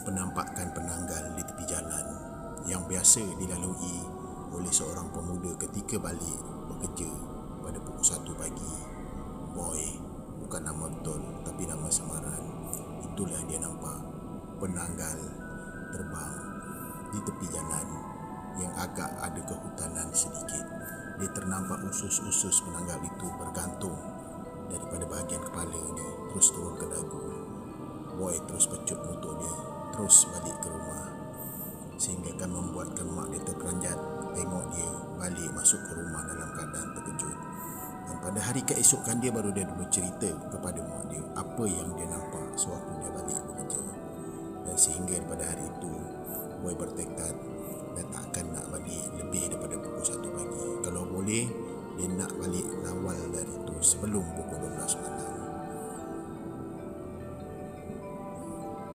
penampakan penanggal di tepi jalan yang biasa dilalui oleh seorang pemuda ketika balik bekerja pada pukul 1 pagi. Boy, bukan nama betul tapi nama samaran. Itulah dia nampak penanggal terbang di tepi jalan yang agak ada kehutanan sedikit. Dia ternampak usus-usus penanggal itu bergantung daripada bahagian kepala dia terus turun ke dagu. Boy terus pecut motor dia, terus balik ke rumah, sehingga akan membuatkan mak dia terperanjat tengok dia balik masuk ke rumah dalam keadaan terkejut. Dan pada hari keesokan dia baru dia bercerita kepada mak dia apa yang dia nampak sewaktu dia balik bekerja. Dan sehingga pada hari itu Boy bertekad dia takkan nak balik lebih daripada pukul 1 pagi. Kalau boleh dia nak balik awal dari itu sebelum pukul 12 malam.